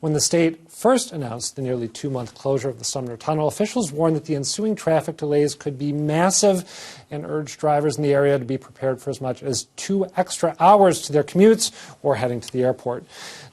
When the state first announced the nearly 2-month closure of the Sumner Tunnel, officials warned that the ensuing traffic delays could be massive and urged drivers in the area to be prepared for as much as 2 extra hours to their commutes or heading to the airport.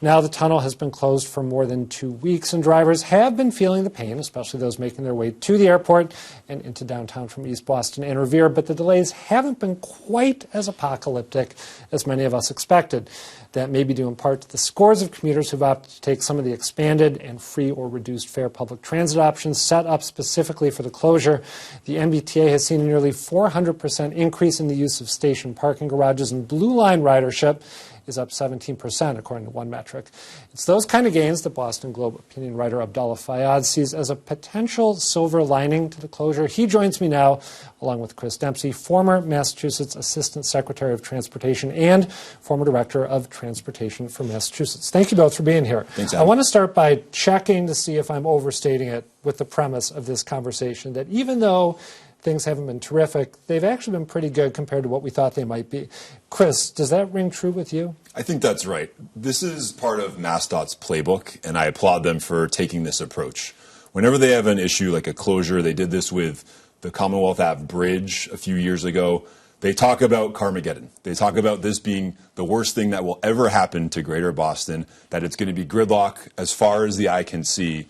Now the tunnel has been closed for more than 2 weeks, and drivers have been feeling the pain, especially those making their way to the airport and into downtown from East Boston and Revere, but the delays haven't been quite as apocalyptic as many of us expected. That may be due in part to the scores of commuters who've opted to take some of the expanded and free or reduced fare public transit options set up specifically for the closure. The MBTA has seen a nearly 400% increase in the use of station parking garages, and Blue Line ridership is up 17%, according to one metric. It's those kind of gains that Boston Globe opinion writer Abdullah Fayyad sees as a potential silver lining to the closure. He joins me now, along with Chris Dempsey, former Massachusetts Assistant Secretary of Transportation and former Director of Transportation for Massachusetts. Thank you both for being here. Thanks, Adam. I want to start by checking to see if I'm overstating it with the premise of this conversation, that even though things haven't been terrific, they've actually been pretty good compared to what we thought they might be. Chris, does that ring true with you? I think that's right. This is part of MassDOT's playbook, and I applaud them for taking this approach. Whenever they have an issue like a closure, they did this with the Commonwealth Ave Bridge a few years ago. They talk about Carmageddon. They talk about this being the worst thing that will ever happen to Greater Boston, that it's going to be gridlock as far as the eye can see.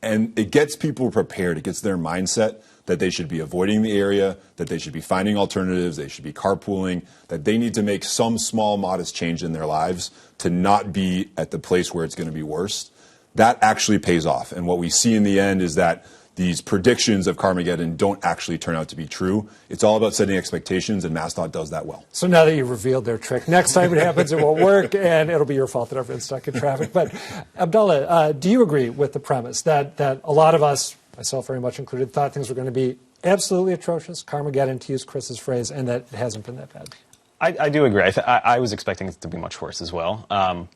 And it gets people prepared. It gets their mindset that they should be avoiding the area, that they should be finding alternatives, they should be carpooling, that they need to make some small, modest change in their lives to not be at the place where it's going to be worse. That actually pays off. And what we see in the end is that these predictions of Carmageddon don't actually turn out to be true. It's all about setting expectations, and MassDOT does that well. So now that you've revealed their trick, next time it happens, it won't work, and it'll be your fault that everyone's stuck in traffic. But Abdullah, do you agree with the premise that a lot of us, myself very much included, thought things were going to be absolutely atrocious, Carmageddon, to use Chris's phrase, and that it hasn't been that bad? I do agree. I was expecting it to be much worse as well.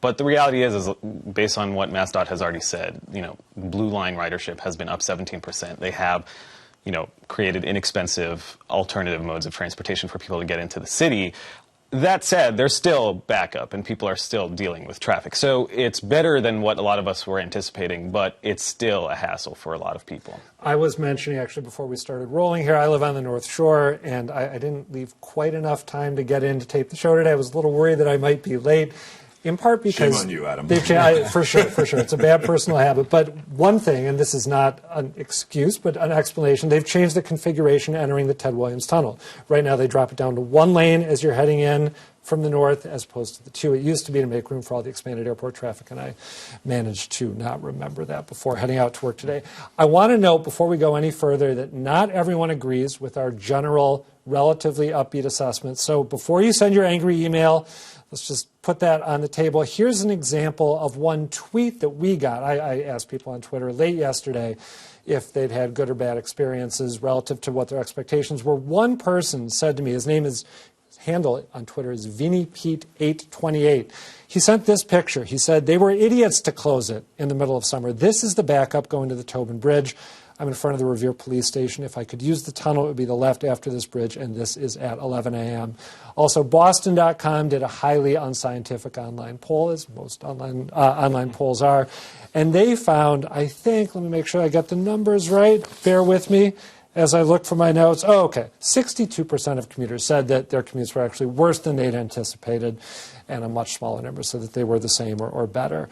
But the reality is based on what MassDOT has already said, Blue Line ridership has been up 17%. They have, created inexpensive alternative modes of transportation for people to get into the city. That said, there's still backup, and people are still dealing with traffic. So it's better than what a lot of us were anticipating, but it's still a hassle for a lot of people. I was mentioning, actually, before we started rolling here, I live on the North Shore, and I didn't leave quite enough time to get in to tape the show today. I was a little worried that I might be late. In part because... Shame on you, Adam. For sure. It's a bad personal habit. But one thing, and this is not an excuse, but an explanation, they've changed the configuration entering the Ted Williams Tunnel. Right now they drop it down to 1 lane as you're heading in from the north as opposed to the 2 it used to be to make room for all the expanded airport traffic, and I managed to not remember that before heading out to work today. I want to note before we go any further that not everyone agrees with our general, relatively upbeat assessment. So before you send your angry email, let's just put that on the table. Here's an example of one tweet that we got. I asked people on Twitter late yesterday if they'd had good or bad experiences relative to what their expectations were. One person said to me, his handle on Twitter is VinnyPete828. He sent this picture. He said, they were idiots to close it in the middle of summer. This is the backup going to the Tobin Bridge. I'm in front of the Revere Police Station. If I could use the tunnel, it would be the left after this bridge, and this is at 11 a.m. Also, Boston.com did a highly unscientific online poll, as most online polls are, and they found, I think, let me make sure I got the numbers right, bear with me as I look for my notes. 62% of commuters said that their commutes were actually worse than they'd anticipated, and a much smaller number said that they were the same or better.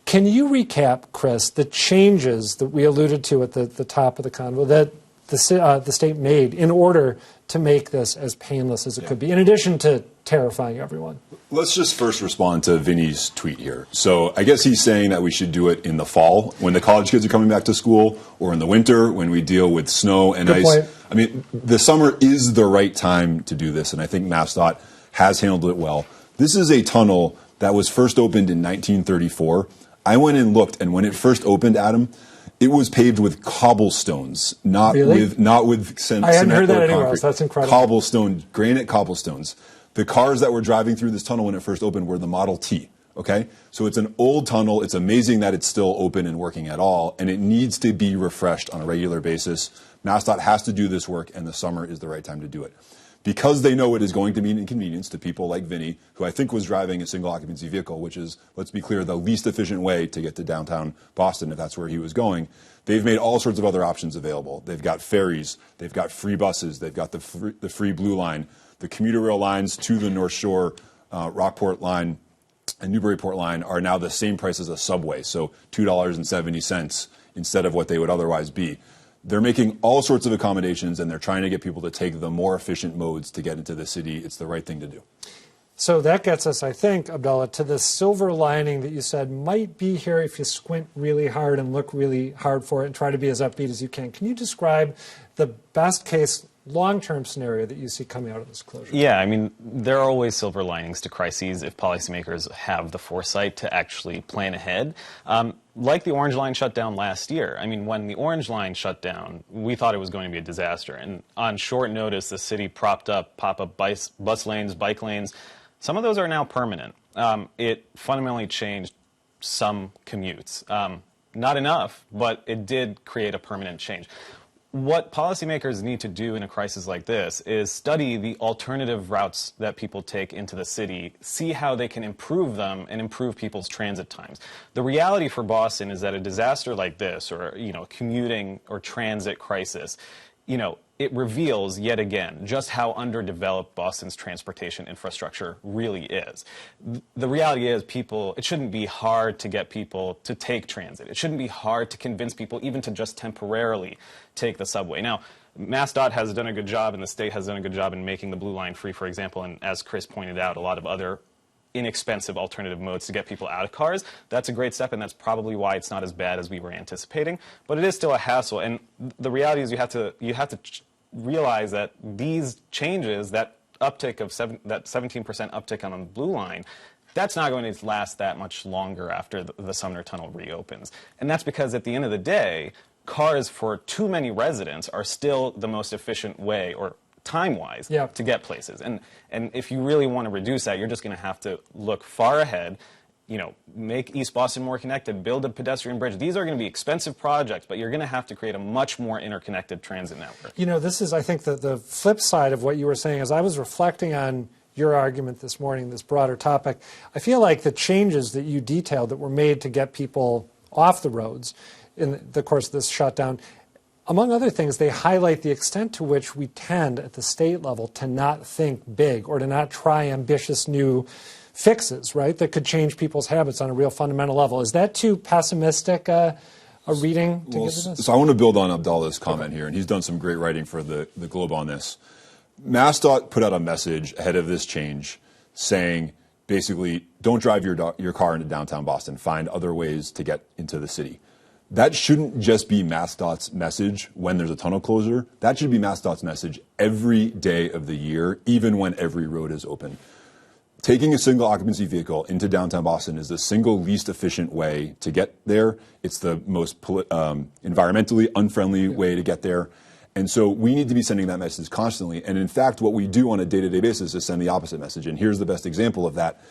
Can you recap, Chris, the changes that we alluded to at the top of the convo that the state made in order to make this as painless as it could be, in addition to terrifying everyone? Let's just first respond to Vinny's tweet here. So I guess he's saying that we should do it in the fall when the college kids are coming back to school, or in the winter when we deal with snow and ice. Point. I mean, the summer is the right time to do this, and I think MassDOT has handled it well. This is a tunnel that was first opened in 1934. I went and looked, and when it first opened, Adam, it was paved with cobblestones, not with cement I hadn't heard that or anywhere concrete. else. That's incredible. Cobblestone, granite cobblestones. The cars that were driving through this tunnel when it first opened were the Model T. Okay, so it's an old tunnel. It's amazing that it's still open and working at all, and it needs to be refreshed on a regular basis. MassDOT has to do this work, and the summer is the right time to do it. because they know it is going to be an inconvenience to people like Vinny, who I think was driving a single occupancy vehicle, which is, let's be clear, the least efficient way to get to downtown Boston if that's where he was going. They've made all sorts of other options available. They've got ferries, they've got free buses, they've got the free Blue Line, the commuter rail lines to the North Shore, Rockport line, and Newburyport line are now the same price as a subway, so $2.70 instead of what they would otherwise be. They're making all sorts of accommodations, and they're trying to get people to take the more efficient modes to get into the city. It's the right thing to do. So that gets us, I think, Abdallah, to the silver lining that you said might be here if you squint really hard and look really hard for it and try to be as upbeat as you can. Can you describe the best case long-term scenario that you see coming out of this closure? Yeah, I mean, there are always silver linings to crises if policymakers have the foresight to actually plan ahead. Like the Orange Line shut down last year. I mean, when the Orange Line shut down, we thought it was going to be a disaster. And on short notice, the city propped up pop-up bus lanes, bike lanes. Some of those are now permanent. It fundamentally changed some commutes. Not enough, but it did create a permanent change. What policymakers need to do in a crisis like this is study the alternative routes that people take into the city, see how they can improve them and improve people's transit times. The reality for Boston is that a disaster like this, or a commuting or transit crisis, it reveals yet again just how underdeveloped Boston's transportation infrastructure really is. The reality is it shouldn't be hard to get people to take transit. It shouldn't be hard to convince people even to just temporarily take the subway. Now, MassDOT has done a good job and the state has done a good job in making the Blue Line free, for example, and as Chris pointed out, a lot of other inexpensive alternative modes to get people out of cars. That's a great step, and that's probably why it's not as bad as we were anticipating. But it is still a hassle, and the reality is you have to realize that these changes, that uptick of that 17% uptick on the Blue Line, that's not going to last that much longer after the Sumner Tunnel reopens. And that's because at the end of the day, cars for too many residents are still the most efficient way, or time-wise, to get places. And if you really want to reduce that, you're just going to have to look far ahead, make East Boston more connected, build a pedestrian bridge. These are going to be expensive projects, but you're going to have to create a much more interconnected transit network. This is, I think, the flip side of what you were saying. As I was reflecting on your argument this morning, this broader topic, I feel like the changes that you detailed that were made to get people off the roads in the course of this shutdown, among other things, they highlight the extent to which we tend at the state level to not think big or to not try ambitious new fixes, right, that could change people's habits on a real fundamental level. Is that too pessimistic a reading to give to this? So I want to build on Abdallah's comment here, and he's done some great writing for the Globe on this. MassDOT put out a message ahead of this change saying, basically, don't drive your car into downtown Boston. Find other ways to get into the city. That shouldn't just be MassDOT's message when there's a tunnel closure. That should be MassDOT's message every day of the year, even when every road is open. Taking a single occupancy vehicle into downtown Boston is the single least efficient way to get there. It's the most environmentally unfriendly way to get there. And so we need to be sending that message constantly. And in fact, what we do on a day-to-day basis is send the opposite message. And here's the best example of that.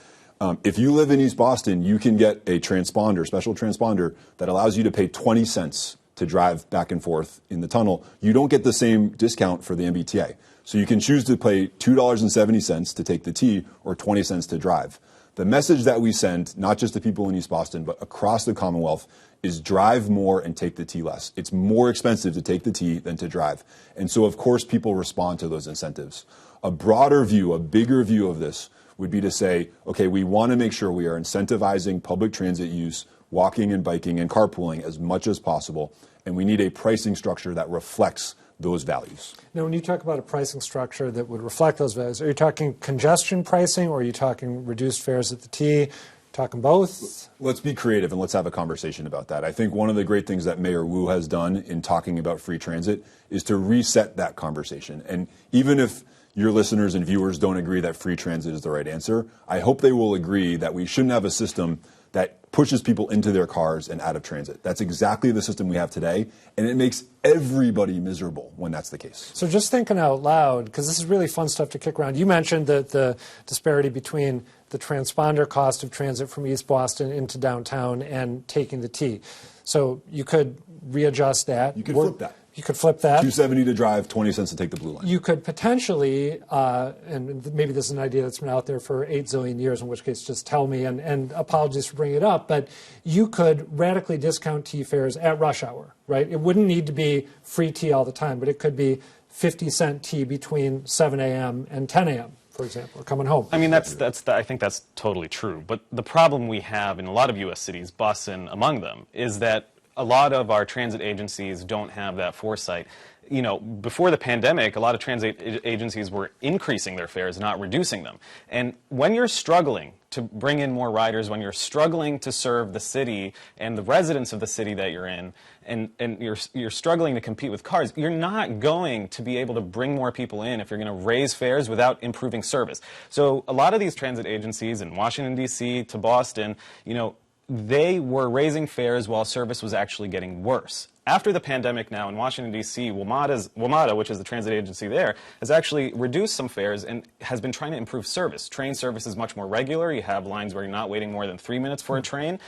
If you live in East Boston, you can get a transponder, special transponder, that allows you to pay 20 cents to drive back and forth in the tunnel. You don't get the same discount for the MBTA. So you can choose to pay $2.70 to take the T or 20 cents to drive. The message that we send, not just to people in East Boston, but across the Commonwealth, is drive more and take the T less. It's more expensive to take the T than to drive. And so, of course, people respond to those incentives. A broader view, a bigger view of this would be to say, okay, we want to make sure we are incentivizing public transit use, walking and biking and carpooling as much as possible. And we need a pricing structure that reflects those values. Now, when you talk about a pricing structure that would reflect those values, are you talking congestion pricing or are you talking reduced fares at the T? Talking both? Let's be creative and let's have a conversation about that. I think one of the great things that Mayor Wu has done in talking about free transit is to reset that conversation. And even if your listeners and viewers don't agree that free transit is the right answer, I hope they will agree that we shouldn't have a system that pushes people into their cars and out of transit. That's exactly the system we have today, and it makes everybody miserable when that's the case. So just thinking out loud, because this is really fun stuff to kick around, you mentioned the disparity between the transponder cost of transit from East Boston into downtown and taking the T. So you could readjust that. You could flip that. You could flip that. $2.70 to drive, 20 cents to take the blue line. You could potentially, and maybe this is an idea that's been out there for 8 zillion years, in which case just tell me, and apologies for bringing it up, but you could radically discount T fares at rush hour, right? It wouldn't need to be free tea all the time, but it could be 50-cent tea between 7 a.m. and 10 a.m., for example, coming home. I mean, I think that's totally true. But the problem we have in a lot of U.S. cities, Boston among them, is that a lot of our transit agencies don't have that foresight. You know, before the pandemic, a lot of transit agencies were increasing their fares, not reducing them. And when you're struggling to bring in more riders, when you're struggling to serve the city and the residents of the city that you're in, and you're struggling to compete with cars, you're not going to be able to bring more people in if you're going to raise fares without improving service. So a lot of these transit agencies in Washington, D.C. to Boston, you know, they were raising fares while service was actually getting worse. After the pandemic now in Washington, D.C., WMATA, which is the transit agency there, has actually reduced some fares and has been trying to improve service. Train service is much more regular. You have lines where you're not waiting more than 3 minutes for a train.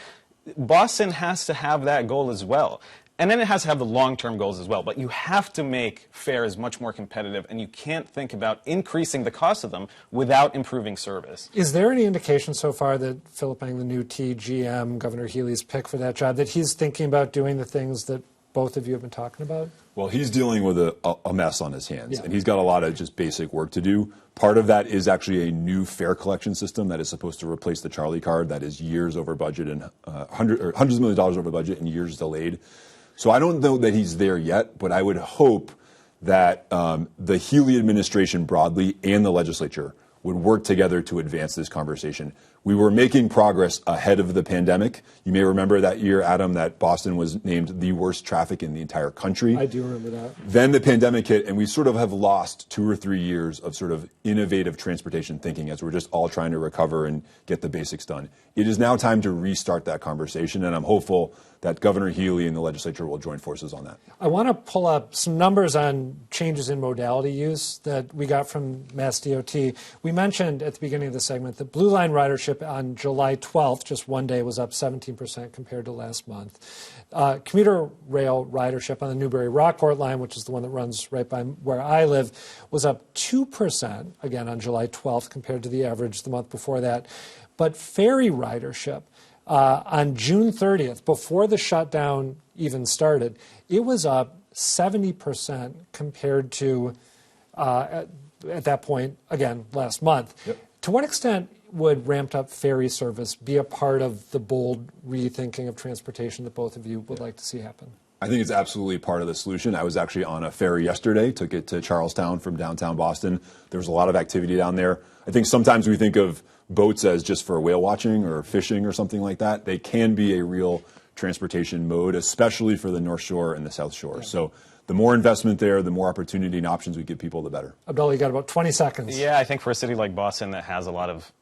Boston has to have that goal as well. And then it has to have the long-term goals as well. But you have to make fares much more competitive, and you can't think about increasing the cost of them without improving service. Is there any indication so far that Philip Eng, the new TGM, Governor Healy's pick for that job, that he's thinking about doing the things that both of you have been talking about? Well, he's dealing with a mess on his hands, Yeah. and he's got a lot of just basic work to do. Part of that is actually a new fare collection system that is supposed to replace the Charlie card that is years over budget and hundreds of millions of dollars over budget and years delayed. So I don't know that he's there yet, but I would hope that the Healy administration broadly and the legislature would work together to advance this conversation. We were making progress ahead of the pandemic. You may remember that year, Adam, that Boston was named the worst traffic in the entire country. I do remember that. Then the pandemic hit, and we sort of have lost 2 or 3 years of sort of innovative transportation thinking as we're just all trying to recover and get the basics done. It is now time to restart that conversation, and I'm hopeful that Governor Healy and the legislature will join forces on that. I want to pull up some numbers on changes in modality use that we got from Mass DOT. We mentioned at the beginning of the segment that Blue Line ridership on July 12th, just one day, was up 17% compared to last month. Commuter rail ridership on the Newbury-Rockport line, which is the one that runs right by where I live, was up 2%, again, on July 12th compared to the average the month before that. But ferry ridership on June 30th, before the shutdown even started, it was up 70% compared to, at that point, again, last month. Yep. To what extent would ramped up ferry service be a part of the bold rethinking of transportation that both of you would like to see happen? I think it's absolutely part of the solution. I was actually on a ferry yesterday, took it to Charlestown from downtown Boston. There was a lot of activity down there. I think sometimes we think of boats as just for whale watching or fishing or something like that. They can be a real transportation mode, especially for the North Shore and the South Shore. Yeah. So the more investment there, the more opportunity and options we give people, the better. Abdullah, you got about 20 seconds. Yeah, I think for a city like Boston that has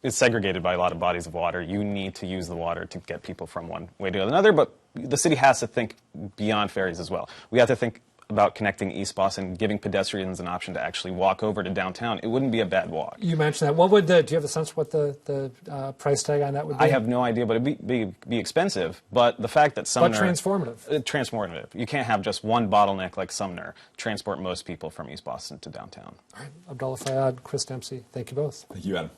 it's segregated by a lot of bodies of water, you need to use the water to get people from one way to another, but the city has to think beyond ferries as well. We have to think about connecting East Boston, giving pedestrians an option to actually walk over to downtown. It wouldn't be a bad walk. You mentioned that. What would do you have a sense what the price tag on that would be? I have no idea, but it'd be expensive. But the fact that Sumner... But transformative. Transformative. You can't have just one bottleneck like Sumner transport most people from East Boston to downtown. All right. Abdallah Fayyad, Chris Dempsey, thank you both. Thank you, Adam.